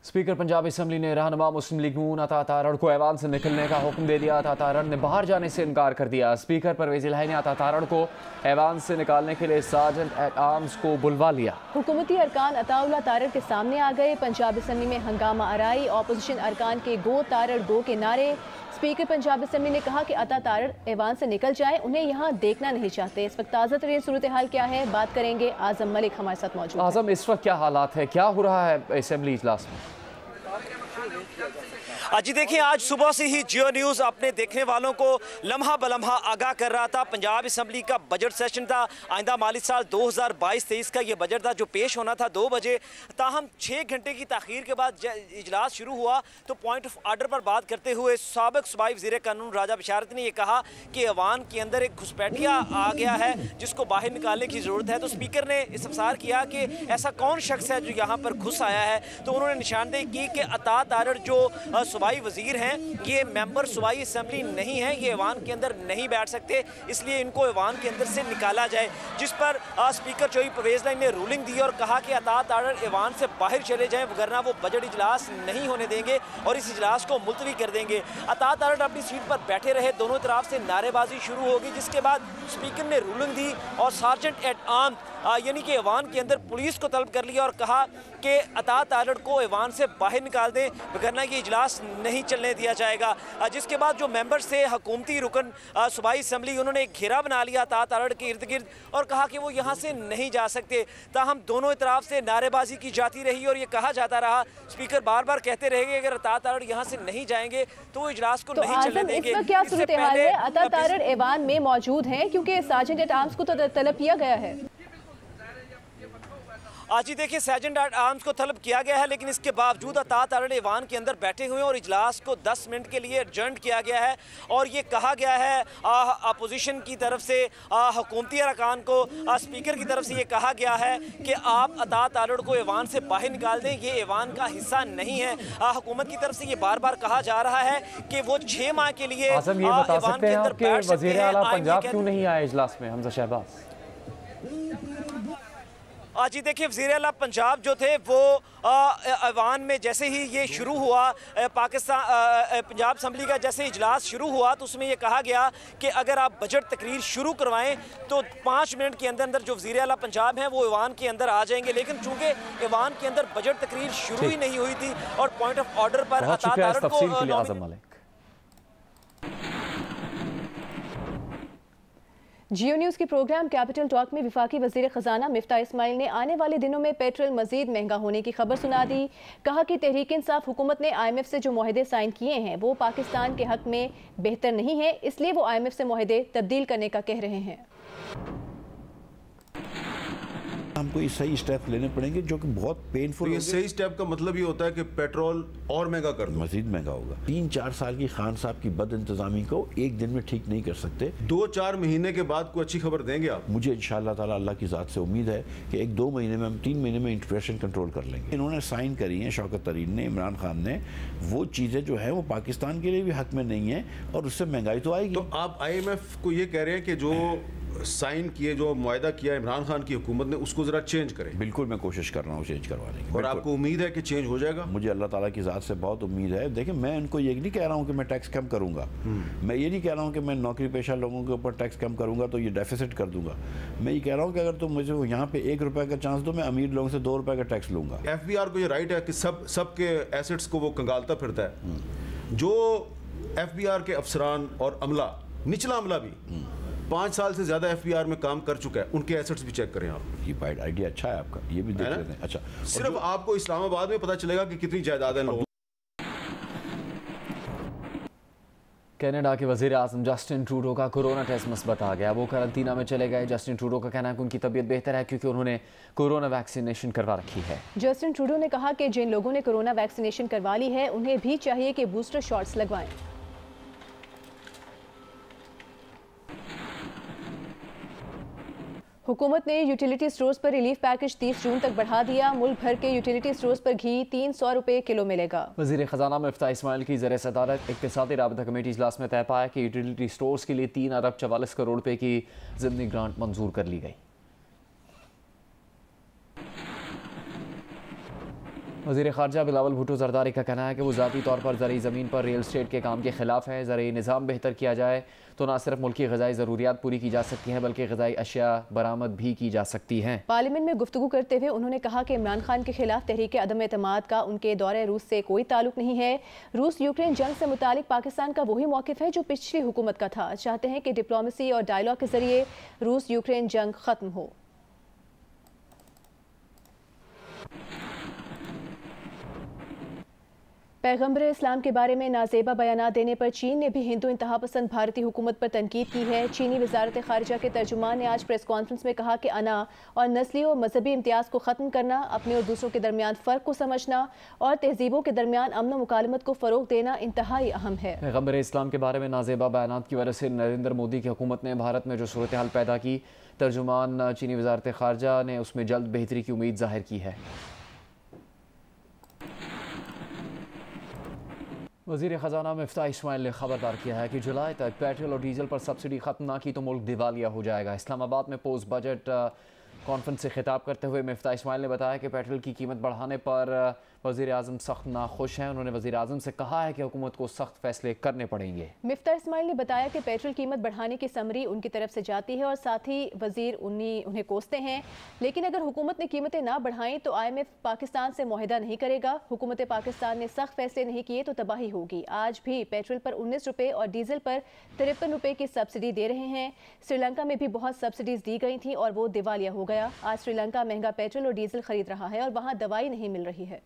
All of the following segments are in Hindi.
स्पीकर पंजाब असम्बली ने रहनुमा मुस्लिम लीग नून अता तारड़ को ऐवान से निकलने का हुक्म दे दिया। अता तारड़ ने बाहर जाने से इनकार कर दिया। स्पीकर परवेज इलाही ने अता तारड़ को ऐवान से निकालने के लिए सार्जेंट एट आर्म्स को बुलवा लिया। हुकूमती अरकान अताउल्लाह तारड़ के सामने आ गए। पंजाब असम्बली में हंगामा आराई। ऑपोजिशन अरकान के गो तारड़ गो के नारे। स्पीकर पंजाब असम्बली ने कहा कि अता तारड़ ऐवान से निकल जाएं, उन्हें यहाँ देखना नहीं चाहते। इस वक्त ताज़ा तरीन सूरत हाल क्या है, बात करेंगे। आजम मलिक हमारे साथ मौजूद। आजम, इस वक्त क्या हालात है, क्या हो रहा है असम्बली इजलास में? जी देखिए, आज सुबह से ही जियो न्यूज़ अपने देखने वालों को लम्हा बलम्हा आगाह कर रहा था। पंजाब असम्बली का बजट सेशन था। आइंदा माली साल 2022-23 का ये बजट था जो पेश होना था 2 बजे। ताहम 6 घंटे की ताख़ीर के बाद इजलास शुरू हुआ तो पॉइंट ऑफ आर्डर पर बात करते हुए साबिक़ सूबाई वज़ीर कानून राजा बशारत ने यह कहा कि अवान के अंदर एक घुसपैठिया आ गया है जिसको बाहर निकालने की ज़रूरत है। तो स्पीकर ने इस्तफ़सार किया कि ऐसा कौन शख्स है जो यहाँ पर घुस आया है। तो उन्होंने निशानदेही की कि अता तारड़ जो सूबाई वजीर हैं, ये मेंबर सूबाई असम्बली नहीं है, ये ऐवान के अंदर नहीं बैठ सकते, इसलिए इनको ऐवान के अंदर से निकाला जाए। जिस पर स्पीकर चौधरी परवेज इलाही ने रूलिंग दी और कहा कि अता तारड़ ऐवान से बाहर चले जाएं, वरना वो बजट इजलास नहीं होने देंगे और इस इजलास को मुलतवी कर देंगे। अता तारड़ अपनी सीट पर बैठे रहे, दोनों तरफ से नारेबाजी शुरू होगी, जिसके बाद स्पीकर ने रूलिंग दी और सार्जेंट एट आर्म यानी कि ऐवान के अंदर पुलिस को तलब कर लिया और कहा कि अता तारड़ को ऐवान से बाहर निकाल दें, वरना ये इजलास नहीं चलने दिया जाएगा। जिसके बाद जो मेंबर्स थे हुकूमती रुकन सूबाई असम्बली, उन्होंने एक घेरा बना लिया अता तारड़ के इर्द गिर्द और कहा कि वो यहाँ से नहीं जा सकते। ताहम दोनों तरफ से नारेबाजी की जाती रही और ये कहा जाता रहा, स्पीकर बार बार कहते रहेंगे अगर अता तारड़ यहाँ से नहीं जाएंगे तो वो इजलास को नहीं चलने देंगे। क्या सूरत हाल है? अता तारड़ ऐवान में मौजूद हैं क्योंकि सार्जेंट एट आर्म्स को तो तलब किया गया है। जी देखिए, सार्जेंट एट आर्म्स को तलब किया गया है, लेकिन इसके बावजूद अता तारड़ ऐवान के अंदर बैठे हुए हैं और इजलास को 10 मिनट के लिए एडजर्न किया गया है। और ये कहा गया है अपोजिशन की तरफ से, हुकूमती अरकान को स्पीकर की तरफ से ये कहा गया है कि आप अता तारड़ को ऐवान से बाहर निकाल दें, ये ऐवान का हिस्सा नहीं है। हुकूमत की तरफ से ये बार बार कहा जा रहा है कि वो 6 माह के लिए आज़म, ये बता सकते हैं कि वज़ीर आला पंजाब क्यों नहीं आए इजलास में? हमजा शहबाज। जी देखिए, वज़ीर आला पंजाब जो थे वो ऐवान में जैसे ही ये शुरू हुआ, पाकिस्तान पंजाब असम्बली का जैसे इजलास शुरू हुआ तो उसमें ये कहा गया कि अगर आप बजट तकरीर शुरू करवाएं तो 5 मिनट के अंदर अंदर जो वज़ीर आला पंजाब हैं वो ऐवान के अंदर आ जाएंगे। लेकिन चूंकि ऐवान के अंदर बजट तकरीर शुरू ही नहीं हुई थी और पॉइंट ऑफ ऑर्डर पर अता तारड़ को जियो न्यूज़ की प्रोग्राम कैपिटल टॉक में वफाकी वज़ीर ख़जाना मिफ्ता इस्माइल ने आने वाले दिनों में पेट्रोल मज़ीद महंगा होने की खबर सुना दी। कहा कि तहरीक इंसाफ हुकूमत ने IMF से जो मुआहदे साइन किए हैं वो पाकिस्तान के हक़ में बेहतर नहीं है, इसलिए वो IMF से मुआहदे तब्दील करने का कह रहे हैं। हमको ये सही स्टेप लेने पड़ेंगे जो कि बहुत पेनफुल। तो ये सही स्टेप का मतलब ये होता है कि पेट्रोल और महंगा कर दो, मजीद महंगा होगा। 3-4 साल की खान साहब की बद इंतजामी को एक दिन में ठीक नहीं कर सकते। 2-4 महीने के बाद कोई अच्छी खबर देंगे आप? मुझे इंशाअल्लाह ताला अल्लाह की ज़ात से उम्मीद है कि 1-2 महीने में हम 3 महीने में इन्फ्लेशन कंट्रोल कर लेंगे। इन्होंने साइन करी है शौकत तरीन ने, इमरान खान ने, वो चीज़ें जो है वो पाकिस्तान के लिए भी हक में नहीं है और उससे महंगाई तो आएगी। तो आप IMF को ये कह रहे हैं कि जो साइन किए, जो मुआहदा किया इमरान खान की हुकूमत ने, उसको जरा चेंज करें? बिल्कुल, मैं कोशिश कर रहा हूँ चेंज करवाने की। और आपको उम्मीद है कि चेंज हो जाएगा? मुझे अल्लाह ताला की ज़ात से बहुत उम्मीद है। देखिए, मैं उनको ये नहीं कह रहा हूँ कि मैं टैक्स कम करूँगा, मैं ये नहीं कह रहा हूँ कि मैं नौकरी पेशा लोगों के ऊपर टैक्स कम करूँगा तो ये डेफिसिट कर दूंगा। मैं ये कह रहा हूँ कि अगर तुम मुझे यहाँ पे 1 रुपये का चांस दो, मैं अमीर लोगों से 2 रुपये का टैक्स लूँगा। FBR को ये राइट है कि सबके एसेट्स को वो कंगालता फिरता है। जो FBR के अफसरान और अमला, निचला अमला भी 5 साल से ज्यादा FBR में काम कर चुका है, उनके एसेट्स भी चेक करें आप। ये आइडिया अच्छा है आपका, ये भी देख लेते हैं। अच्छा, सिर्फ आपको इस्लामाबाद में पता चलेगा कि कितनी जायदाद है लोगों। कनाडा के वज़ीर आज़म जस्टिन ट्रूडो का कोरोना टेस्ट मुस्बत आ गया, वो करंतना में चले गए। जस्टिन ट्रूडो का कहना है कि उनकी तबीयत बेहतर है क्योंकि उन्होंने कोरोना वैक्सीनेशन करवा रखी है। जस्टिन ट्रूडो ने कहा कि जिन लोगों ने कोरोना वैक्सीनेशन करवा ली है उन्हें भी चाहिए कि बूस्टर शॉट्स लगवाएं। हुकूमत ने यूटिलिटी स्टोर्स पर रिलीफ पैकेज 30 जून तक बढ़ा दिया। मुल्क भर के यूटिलिटी स्टोर्स पर घी 300 रुपये किलो मिलेगा। वज़ीर ख़जाना मिफ्ता इस्माइल की ज़र सदारत इक़्तिसादी राबता कमेटी इजलास में तय पाया कि यूटिलिटी स्टोर्स के लिए 3 अरब 44 करोड़ रुपये की ज़िमनी ग्रांट मंजूर कर ली गई। वज़ीर ख़ारजा बिलावल भुट्टो ज़रदारी का कहना है कि वो ज़ाती तौर पर ज़रई ज़मीन पर रियल स्टेट के काम के ख़िलाफ़ है। ज़रई निज़ाम बेहतर किया जाए तो न सिर्फ मुल्की ग़िज़ाई ज़रूरियात पूरी की जा सकती हैं बल्कि ग़िज़ाई अशिया बरामद भी की जा सकती हैं। पार्लियामेंट में गुफ्तगू करते हुए उन्होंने कहा कि इमरान खान के खिलाफ तहरीक अदम एतमाद का उनके दौरे रूस से कोई ताल्लुक नहीं है। रूस यूक्रेन जंग से मुतालिक पाकिस्तान का वही मौक़िफ़ है जो पिछली हुकूमत का था। चाहते हैं कि डिप्लोमेसी और डायलॉग के ज़रिए रूस यूक्रेन जंग ख़त्म हो। पैगम्बर इस्लाम के बारे में नाजेबा बयानात देने पर चीन ने भी हिंदू इंतहा पसंद भारतीय हुकूमत पर तनकीद की है। चीनी वजारत खारिजा के तर्जुमान ने आज प्रेस कॉन्फ्रेंस में कहा कि अना और नस्ली और मजहबी इम्तियाज़ को ख़त्म करना, अपने और दूसरों के दरमियान फ़र्क को समझना और तहजीबों के दरमियान अमन व मुकालमत को फ़रोग देना इंतहाई अहम है। पैगम्बर इस्लाम के बारे में नाजेबा बयानात की वजह से नरेंद्र मोदी की हुकूमत ने भारत में जो सूरत हाल पैदा की, तर्जुमान चीनी वजारत खारिजा ने उसमें जल्द बेहतरी की उम्मीद जाहिर की है। वज़ीर ख़जाना मिफ्ताह इस्माइल ने खबरदार किया है कि जुलाई तक पेट्रोल और डीजल पर सब्सिडी ख़त्म ना की तो मुल्क दिवालिया हो जाएगा। इस्लामाबाद में पोस्ट बजट कॉन्फ्रेंस से खिताब करते हुए मिफ्ताह इस्माइल ने बताया कि पेट्रोल की कीमत बढ़ाने पर वज़ीर आज़म सख्त नाखुश हैं। उन्होंने वज़ीर आज़म से कहा है कि हुकूमत को सख्त फैसले करने पड़ेंगे। मिफ्ताह इस्माइल ने बताया कि पेट्रोल कीमत बढ़ाने की समरी उनकी तरफ से जाती है और साथ ही वज़ीर उन्हें कोसते हैं, लेकिन अगर हुकूमत ने कीमतें ना बढ़ाई तो IMF पाकिस्तान से मुआहदा नहीं करेगा। हुकूमत पाकिस्तान ने सख्त फैसले नहीं किए तो तबाही होगी। आज भी पेट्रोल पर 19 रुपये और डीजल पर 53 रुपये की सब्सिडी दे रहे हैं। श्रीलंका में भी बहुत सब्सिडीज दी गई थी और वो दिवालिया हो गया। आज श्रीलंका महंगा पेट्रोल और डीजल खरीद रहा है और वहाँ दवाई नहीं मिल रही है।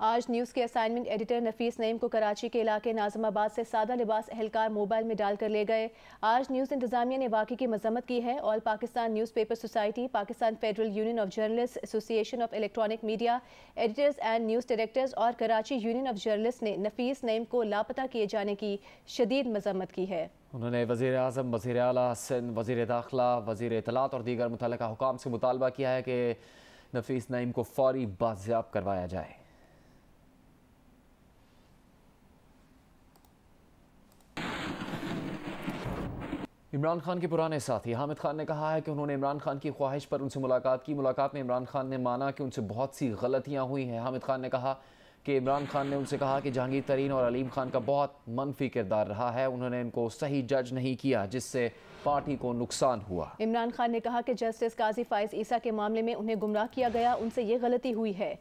आज न्यूज़ के असाइनमेंट एडिटर नफीस नईम को कराची के इलाके नाज़िमाबाद से सादा लिबास एहलकार मोबाइल में डालकर ले गए। आज न्यूज़ इंतजामिया ने वाक़े की मजम्मत की है। All Pakistan newspaper society, Pakistan federal union of journalist, association of electronic media editors and news directors और कराची यूनियन ऑफ जर्नलिस्ट ने नफीस नईम को लापता किए जाने की शदीद मजम्मत की है। उन्होंने वज़ीर आज़म, वज़ीर आला सिंध, वज़ीर दाखिला, वज़ीर इत्तलात और दीगर मुतल्लिका हुकाम से मुतालबा किया है कि नफीस नईम को फौरी बाज़ियाब करवाया जाए। इमरान खान के पुराने साथी हामिद खान ने कहा है कि उन्होंने इमरान खान की ख्वाहिश पर उनसे मुलाकात की। मुलाकात में इमरान खान ने माना कि उनसे बहुत सी गलतियां हुई हैं। हामिद खान ने कहा कि इमरान खान ने उनसे कहा कि जहांगीर तरीन और अलीम खान का बहुत मनफी किरदार रहा है, उन्होंने इनको सही जज नहीं किया जिससे पार्टी को नुकसान हुआ। इमरान खान ने कहा कि जस्टिस काजी फाइज ईसा के मामले में उन्हें गुमराह किया गया, उनसे ये गलती हुई है।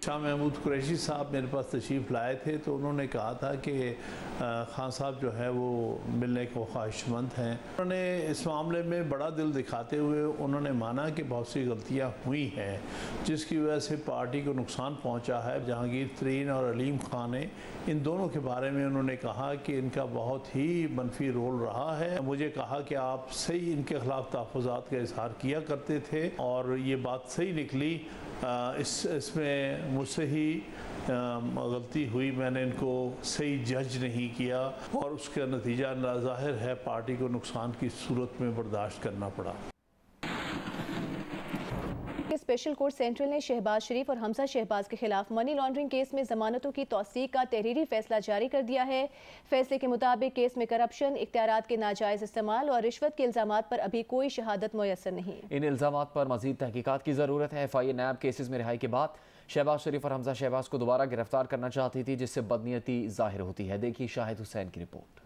शाह महमूद कुरैशी साहब मेरे पास तशरीफ़ लाए थे तो उन्होंने कहा था कि खान साहब जो है वो मिलने को ख्वाहिशमंद हैं। उन्होंने इस मामले में बड़ा दिल दिखाते हुए उन्होंने माना कि बहुत सी गलतियां हुई हैं जिसकी वजह से पार्टी को नुकसान पहुंचा है। जहांगीर तरीन और अलीम खान ने इन दोनों के बारे में उन्होंने कहा कि इनका बहुत ही मनफी रोल रहा है। मुझे कहा कि आप सही इनके ख़िलाफ़ तहफ़्फ़ुज़ात का इज़हार किया करते थे और ये बात सही निकली। इसमें मुझसे ही गलती हुई, मैंने इनको सही जज नहीं किया और उसका नतीजा ज़ाहिर है पार्टी को नुकसान की सूरत में बर्दाश्त करना पड़ा। स्पेशल कोर्ट सेंट्रल ने शहबाज शरीफ और हमजा शहबाज के खिलाफ मनी लॉन्ड्रिंग केस में जमानतों की तौसीक का तहरीरी फैसला जारी कर दिया है। फैसले के मुताबिक केस में करप्शन, इख्तियारात के नाजायज इस्तेमाल और रिश्वत के इल्जामात पर अभी कोई शहादत मुयसर नहीं। इन इल्जामात पर मजीद तहकीकात की जरूरत है। FIA नैब केसेस में रिहाई के बाद शहबाज शरीफ और हमजा शहबाज को दोबारा गिरफ्तार करना चाहती थी जिससे बदनीयती जाहिर होती है। देखिए शाहिद हुसैन की रिपोर्ट।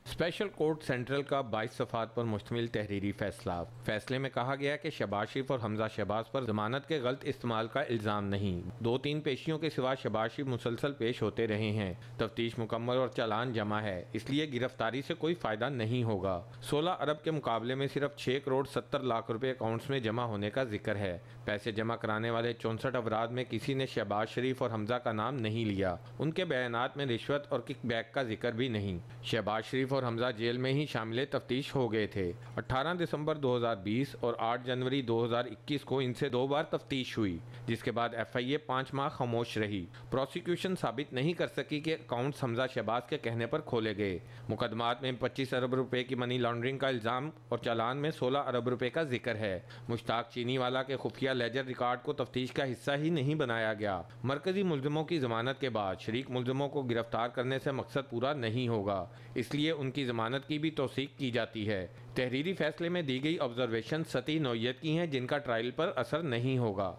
स्पेशल कोर्ट सेंट्रल का 22 सफ़ात पर मुश्तमिल तहरीरी फैसले में कहा गया कि शहबाज शरीफ और हमजा शहबाज पर जमानत के गलत इस्तेमाल का इल्ज़ाम नहीं। 2-3 पेशियों के सिवा शहबाज शरीफ मुसलसल पेश होते रहे हैं। तफ्तीश मुकम्मल और चालान जमा है, इसलिए गिरफ्तारी से कोई फ़ायदा नहीं होगा। 16 अरब के मुकाबले में सिर्फ 6 करोड़ 70 लाख रुपए अकाउंट्स में जमा होने का जिक्र है। पैसे जमा कराने वाले 64 अफराद में किसी ने शहबाज शरीफ और हमजा का नाम नहीं लिया। उनके बयानात में रिश्वत और किकबैक का जिक्र भी नहीं। शहबाज शरीफ और हमजा जेल में ही शामिल तफ्तीश हो गए थे। 18 दिसंबर 2020 और 8 जनवरी 2021 को इनसे 2 बार तफ्तीश हुई, जिसके बाद FIA 5 माह खामोश रही। प्रोसिक्यूशन साबित नहीं कर सकी कि अकाउंट्स हमजा शहबाज के कहने पर खोले गए। मुकदमात में 25 अरब रुपए की मनी लॉन्ड्रिंग का इल्ज़ाम और चालान में 16 अरब रुपए का जिक्र है। मुश्ताक चीनीवाला के खुफिया लेजर रिकॉर्ड को तफ्तीश का हिस्सा ही नहीं बनाया गया। मरकजी मुल्जिमों की जमानत के बाद शरीक मुल्जिमों को गिरफ्तार करने से मकसद पूरा नहीं होगा, इसलिए उनकी जमानत की भी तौसीक की जाती है। तहरीरी फैसले में दी गई ऑब्जर्वेशन सतही नौइयत की हैं, जिनका ट्रायल पर असर नहीं होगा।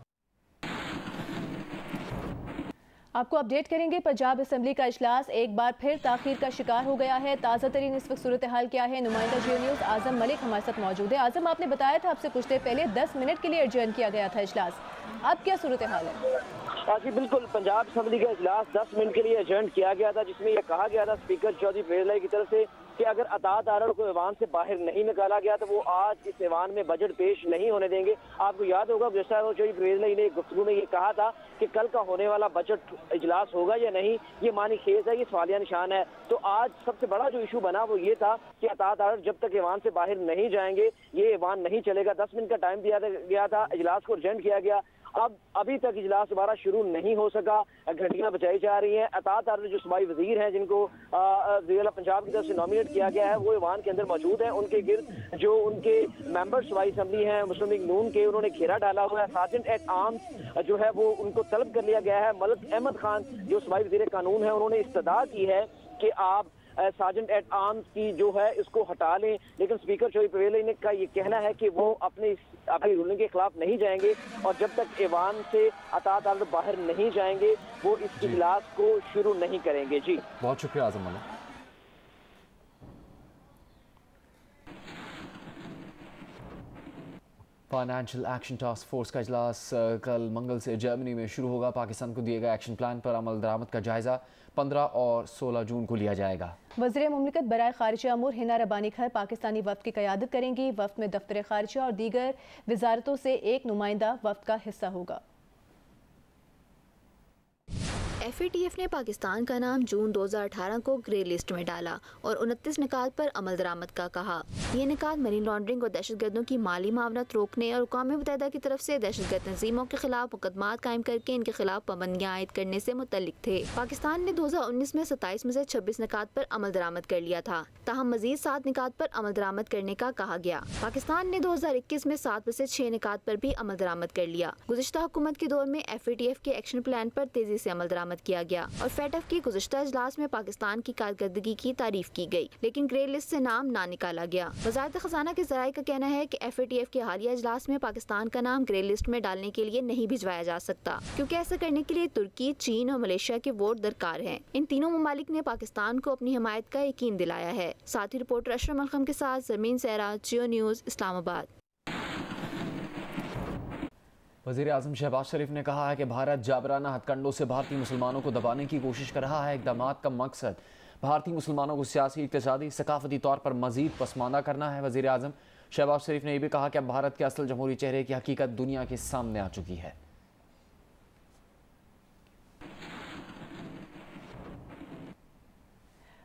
आपको अपडेट करेंगे। पंजाब असेंबली का इजलास एक बार फिर ताखीर का शिकार हो गया है। ताज़ा तरीन इस वक्त सूरत हाल क्या है, नुमाइंदा जियो न्यूज़ आजम मलिक हमारे साथ मौजूद है। आजम, आपने बताया था आपसे कुछ देर पहले 10 मिनट के लिए एडजर्न किया गया था इजलास, अब क्या सूरत हाल है? जी बिल्कुल, पंजाब असेंबली का इजलास 10 मिनट के लिए एडजर्न किया गया था, जिसमें यह कहा गया था स्पीकर चौधरी परवेज़ इलाही की तरफ से कि अगर अतात आरड़ को ऐवान से बाहर नहीं निकाला गया तो वो आज इस ऐवान में बजट पेश नहीं होने देंगे। आपको याद होगा गुज़श्ता चौधरी परवेज़ इलाही ने गुफ्तगू में ये कहा था कि कल का होने वाला बजट इजलास होगा या नहीं, ये मानी खेज है, ये सवालिया निशान है। तो आज सबसे बड़ा जो इशू बना वो ये था कि अतात आरड़ जब तक ऐवान से बाहर नहीं जाएंगे ये ऐवान नहीं चलेगा। 10 मिनट का टाइम दिया गया था, इजलास को एडजर्न किया गया। अब अभी तक इजलास दोबारा शुरू नहीं हो सका, घंटियां बजाई जा रही हैं। अतात आरड़ जो सूबाई वजीर हैं, जिनको वज़ीर पंजाब की तरफ से नॉमिनेट किया गया है, वो ईवान के अंदर मौजूद हैं। उनके गिर्द जो उनके मेंबर सूबाई असम्बली हैं मुस्लिम लीग नून के, उन्होंने घेरा डाला हुआ है। सार्जेंट एट आर्म्स जो है वो उनको तलब कर लिया गया है। मलिक अहमद खान जो सूबाई वजीर कानून है, उन्होंने इस्तदा की है कि आप सार्जेंट एट आर्म्स की जो है इसको हटा लें, लेकिन स्पीकर चौधरी परवेज़ इलाही का ये कहना है कि वो अपनी रूलिंग के खिलाफ नहीं जाएंगे और जब तक ऐवान से अतात आरड़ बाहर नहीं जाएंगे वो इस इजलास को शुरू नहीं करेंगे। जी बहुत शुक्रिया Azam Malik. Financial action task force का इजलास कल मंगल से जर्मनी में शुरू होगा। पाकिस्तान को दिए गए एक्शन प्लान पर अमल दरामद का जायजा 15 और 16 जून को लिया जाएगा। वज़ीर मुमलिकत बराए खारिजा अमूर हिना रब्बानी खैर पाकिस्तानी वफ्द की क़यादत करेंगी। वफ्द में दफ्तर खारिजा और दीगर वजारतों से एक नुमाइंदा वफ्द का हिस्सा होगा। FATF ने पाकिस्तान का नाम जून 2018 को ग्रे लिस्ट में डाला और 29 निकात पर अमल दरामद का कहा। ये निकात मनी लॉन्ड्रिंग और दहशतगर्दों की माली मामलात रोकने और अक़वाम मुत्तहिदा की तरफ से दहशतगर्द तंजीमों के खिलाफ मुकदमात कायम करके इनके खिलाफ पाबंदियाँ आयद करने से मुतल्लिक थे। पाकिस्तान ने 2019 में 27 में से 26 निकात पर अमल दरामद कर लिया था, ताहम मजीद 7 निकात पर अमल दरामद करने का कहा गया। पाकिस्तान ने 2021 में 7 में से 6 निकात पर भी अमल दरामद कर लिया। गुज़िश्ता हुकूमत के दौर में FATF के एक्शन प्लान पर तेजी से अमल दरामद किया गया और FATF की गुज़िश्ता इजलास में पाकिस्तान की कारकर्दगी की तारीफ की गई, लेकिन ग्रे लिस्ट से नाम ना निकाला गया। वज़ारत ख़ज़ाना के ज़राए का कहना है कि FATF के हालिया इजलास में पाकिस्तान का नाम ग्रे लिस्ट में डालने के लिए नहीं भिजवाया जा सकता, क्योंकि ऐसा करने के लिए तुर्की, चीन और मलेशिया के वोट दरकार हैं। इन तीनों ममालिक ने पाकिस्तान को अपनी हिमायत का यकीन दिलाया है। साथ ही रिपोर्टर अशरफ मलखम के साथ ज़मीन सहरा, जियो न्यूज़, इस्लामाबाद। वज़ीर आज़म शहबाज शरीफ ने कहा है कि भारत जाबराना हथकंडों से भारतीय मुसलमानों को दबाने की कोशिश कर रहा है। इक़दामात का मकसद भारतीय मुसलमानों को सियासी, इक़्तिसादी, सकाफती तौर पर मज़ीद पसमानदा करना है। वज़ीर आज़म शहबाज शरीफ ने यह भी कहा कि अब भारत के असल जमहूरी चेहरे की हकीकत दुनिया के सामने आ चुकी है।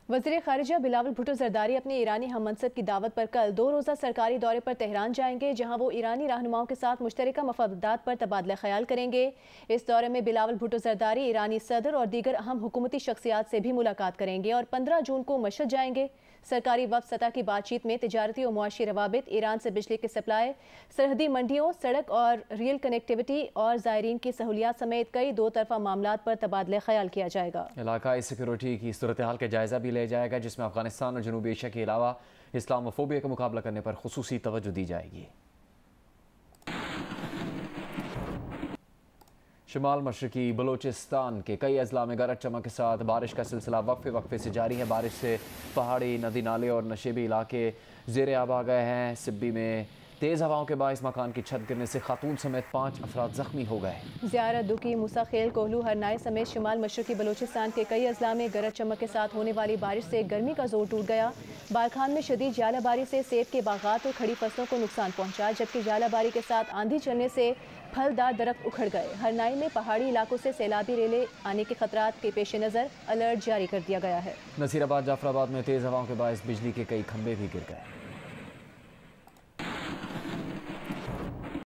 वज़ीर ख़ारिजा बिलावल भुट्टो ज़रदारी अपने ईरानी हम मनसब की दावत पर कल 2 रोज़ा सरकारी दौरे पर तेहरान जाएंगे, जहां वो ईरानी रहनुमाओं के साथ मुश्तरका मफादात पर तबादला ख्याल करेंगे। इस दौरे में बिलावल भुट्टो ज़रदारी ईरानी सदर और दीगर अहम हुकूमती शख्सियात से भी मुलाकात करेंगे और 15 जून को मशहद जाएंगे। सरकारी वफ़द सतह की बातचीत में तिजारती और मुआशी रवाबित, ईरान से बिजली की सप्लाई, सरहदी मंडियों, सड़क और रेल कनेक्टिविटी और ज़ायरीन की सहूलियात समेत कई 2 तरफ़ा मामलात पर तबादला ख्याल किया जाएगा। इलाकाई सिक्योरिटी की सूरत हाल का जायजा भी लिया जाएगा, जिसमें अफगानिस्तान और जनूबी एशिया के अलावा इस्लामोफोबिया का मुकाबला करने पर खुसूसी तवज्जो दी जाएगी। शुमाल मशरकी बलोचिस्तान के कई अजला में गरज चमक के साथ बारिश का सिलसिला वक्फे से जारी है। बारिश से पहाड़ी, नदी नाले और नशेबी इलाके ज़ेर आब आ गए हैं। सिब्बी में तेज़ हवाओं के बायस मकान की छत गिरने से खातून समेत 5 अफराद जख्मी हो गए। ज़ियारत दुकी, मूसा खेल, कोहलू, हरनाई समेत शिमाल मशरकी बलूचिस्तान के कई अजला में गरज चमक के साथ होने वाली बारिश से गर्मी का जोर टूट गया। बारखान में शदीद जालाबारी से सेब के बागात और खड़ी फसलों को नुकसान पहुंचा, जबकि जालाबारी के साथ आंधी चलने से फलदार दरख्त उखड़ गए। हरनाई में पहाड़ी इलाकों से सैलाबी रेले आने के खतरात के पेश नज़र अलर्ट जारी कर दिया गया है। नसीराबाद, जाफराबाद में तेज़ हवाओं के बायस बिजली के कई खंभे भी गिर गए।